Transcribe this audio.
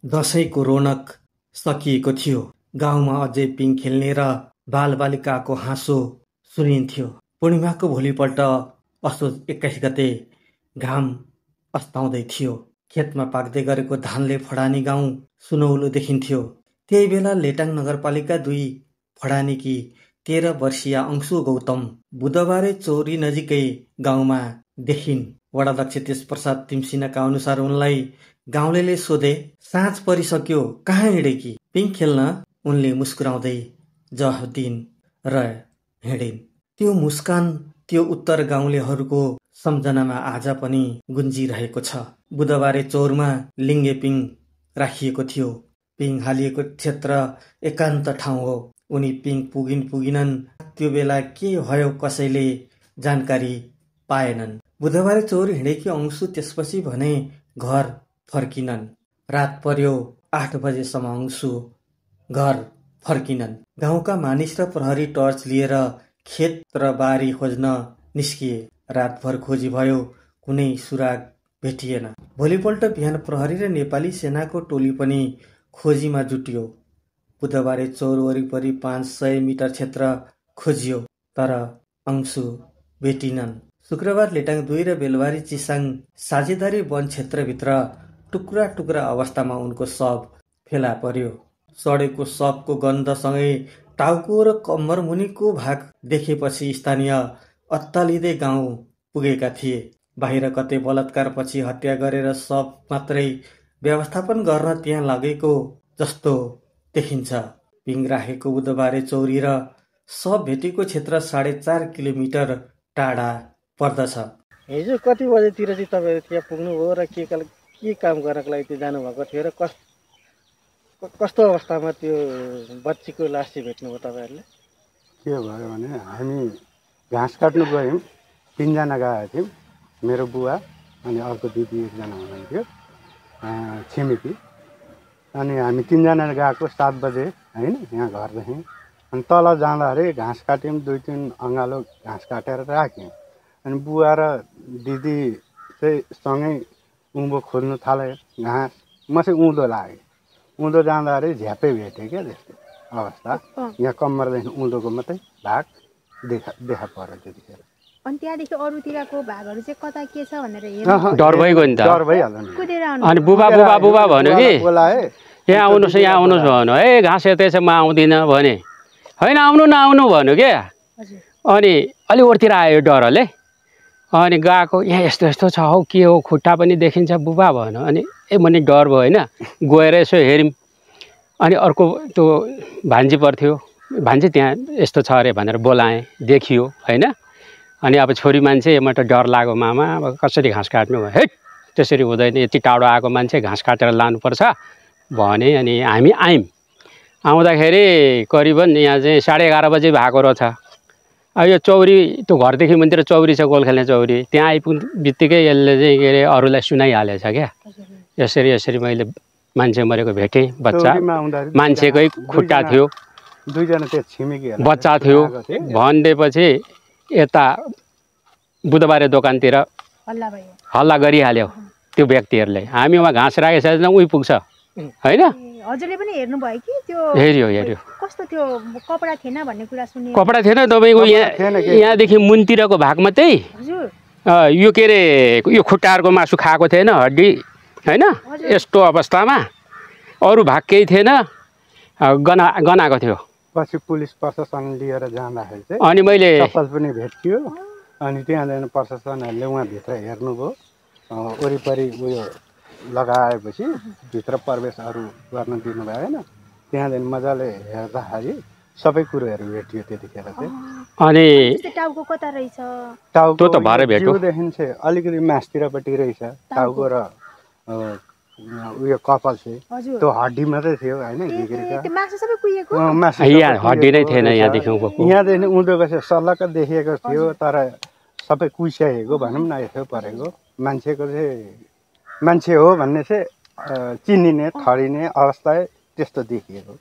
दशैंको रोनक सकिएको थियो। गाउँमा अझै पिङ खेल्ने र बालबालिकाको हाँसो सुनिन्थ्यो। पूर्णिमाको भोलिपल्ट असोज 21 गते घाम अस्ताउँदै थियो। खेतमा पाक्दै गरेको धानले फडानी गाउँ सुनौलो देखिन्थ्यो। त्यही बेला लेटाङ नगरपालिका 2 फडानीकी 13 वर्षीया अंशु गौतम बुधबारे चौरी नजिकै गाउँमा देखिन्। वडाध्यक्ष तेजप्रसाद तिमसिनाका अनुसार उनलाई गाउँलेले सोधे, साँझ परिसक्यो, कहाँ हिँडेकी? पिङ खेल्न, उनले मुस्कुराउँदै जवाफ दिइन् र हिँडिन्। त्यो मुस्कान, त्यो उत्तर गाउँलेहरूको सम्झनामा आज पनि गुन्जिरहेको छ। बुधबारे चौरमा लिङ्गे पिङ राखिएको थियो। पिङ हालिएको क्षेत्र एकान्त ठाउँ हो। उनी पिङ पुगिनन्। त्यो बेला के भयो कसैले जानकारी पाएनन्। बुधबारे चौर हिँडेकी अंशु त्यसपछि भने घर फर्किनन्। रात पर्यो 8 बजेसम्म अंशु घर फर्किनन्। गाउँका मानिस र प्रहरी टर्च लिएर खेत र बारी खोज्न निस्किए। रातभर खोजी भयो, कुनै सुराग भेटिएन। भोलिपल्ट बिहान प्रहरी र नेपाली सेनाको टोली पनि खोजीमा जुटियो। बुधबारे चौर वरिपरि 500 मिटर क्षेत्र खोजियो, तर अंशु भेटिनन्। शुक्रबार लेटाङ 2 र बेलबारी चिसाङ साझेदारी वन क्षेत्रभित्र टुक्रा टुक्रा अवस्थामा उनको शव फेला पर्यो। सडेको शवको गन्धसँगै टाउको र कम्मर मुनिको भाग देखेपछि स्थानीय अत्तालिँदै गाउँ पुगेका थिए। बाहिर कतै बलात्कारपछि हत्या गरेर शव मात्रै व्यवस्थापन गर्न त्यहाँ लगेको जस्तो देखिन्छ। पिङ राखेको बुधबारे चौरी र शव भेटेको क्षेत्र 4.5 किलोमिटर टाढा पर्दछ। हिजो कति बजेतिर चाहिँ तपाईहरु त्यहाँ पुग्नुभयो र के काम गर्नको लागि त्यो जानुभएको थियो र कस्तो अवस्थामा त्यो बच्चीको लास चाहिँ भेट्नुभयो तपाईहरुले? के भयो भने हामी घाँस काट्नु गयौँ, 3 जना गएका थियौँ। मेरो बुवा अनि अर्को दिदी एकजना हुनुहुन्थ्यो, छिमेकी। अनि हामी 3 जना गएको 7 बजे हैन, यहाँ घरदेखि। अनि तल जाँदाखेरि घाँस काट्यौँ, 2-3 अँगालो घाँस काटेर राख्यौँ। अनि बुवा र दिदी चाहिँ सँगै उँभो खोज्नु थाल्यो घाँस। म चाहिँ उँधो लागेँ। उँधो जाँदाखेरि झ्यापै भेटेँ क्या त्यस्तो अवस्था। यहाँ कम्मरदेखि उँधोको मात्रै भाग देखा पर्यो त्यतिखेर। अनि त्यहाँदेखि अरूतिरको भागहरू चाहिँ कता के छ भनेर हेर्नु डर भइगयो नि त। डर भइहाल्यो नि। अनि बुबा भन्यो कि यहाँ आउनुहोस् भन्यो। ए घाँस यतै छ, म आउँदिनँ भने। होइन आउनु भन्यो क्या। अनि अलि ओरतिर आयो डरले। अनि गएको, यहाँ यस्तो यस्तो छ हौ, के हो, खुट्टा पनि देखिन्छ बुबा भन्यो। अनि मैले डर भयो होइन, गएर यसो हेऱ्यौँ। अनि अर्को त्यो भान्जी पर्थ्यो, भान्जी त्यहाँ यस्तो छ अरे भनेर बोलाएँ, देखियो होइन। अनि अब छोरी मान्छे, म त डर लाग्यो, मामा अब कसरी घाँस काट्नु? हेट त्यसरी हुँदैन, यति टाढो आएको मान्छे घाँस काटेर लानुपर्छ भने। अनि हामी आयौँ। आउँदाखेरि करिबन यहाँ चाहिँ 11:30 बजे भएको रहेछ। अब यो चौरी, त्यो घरदेखि मन्दिर चौरी छ, गोल खेल्ने चौरी, त्यहाँ आइपुग्ने बित्तिकै यसले चाहिँ के अरे अरूलाई सुनाइहालेछ क्या। यसरी मैले मान्छे मरेको भेटेँ, बच्चा मान्छेकै खुट्टा थियो, 2 जना त्यो छिमेकीहरु बच्चा थियो भन्दैपछि यता बुधबारे दोकानतिर हल्ला गरिहाल्यो त्यो व्यक्तिहरूले। हामी वहाँ घाँस राखेको छैन, उही पुग्छ होइन। हजुरले पनि हेर्नु भयो कि त्यो? हेऱ्यो। कस्तो त्यो कपडा थिएन भन्ने कुरा सुने? कपडा थिएन तपाईँको, यहाँदेखि मुनतिरको भाग मात्रै यो के अरे यो खुट्टाहरूको मासु खाएको थिएन, हड्डी होइन, यस्तो अवस्थामा। अरू भाग केही थिएन, गनाएको थियो। पछि पुलिस प्रशासन लिएर जाँदाखेरि चाहिँ अनि मैले चप्पल पनि भेटियो। अनि त्यहाँदेखि प्रशासनहरूले उहाँभित्र हेर्नुभयो, वरिपरि उयो लगाएपछि भित्र प्रवेशहरू गर्न दिनु भएन। त्यहाँदेखि मजाले हेर्दाखेरि सबै कुरोहरू भेटियो त्यतिखेर चाहिँ। अनि टाउको कता रहेछ? टाउको त भरे भेट्यो, जिउदेखि चाहिँ अलिकति मासतिरपट्टि रहेछ टाउको र उयो कपाल चाहिँ। त्यो हड्डी मात्रै थियो होइन, घिक्रिका मासु सबै कुहिएको? यहाँ हड्डी नै थिएन, यहाँदेखि उँधोको चाहिँ सल्लक्क देखिएको थियो, तर सबै कुहिसकेको भनौँ न, यसो परेको। मान्छेको चाहिँ मान्छे हो भन्ने चाहिँ चिनिने ठडिने अवस्था त्यस्तो देखिएको।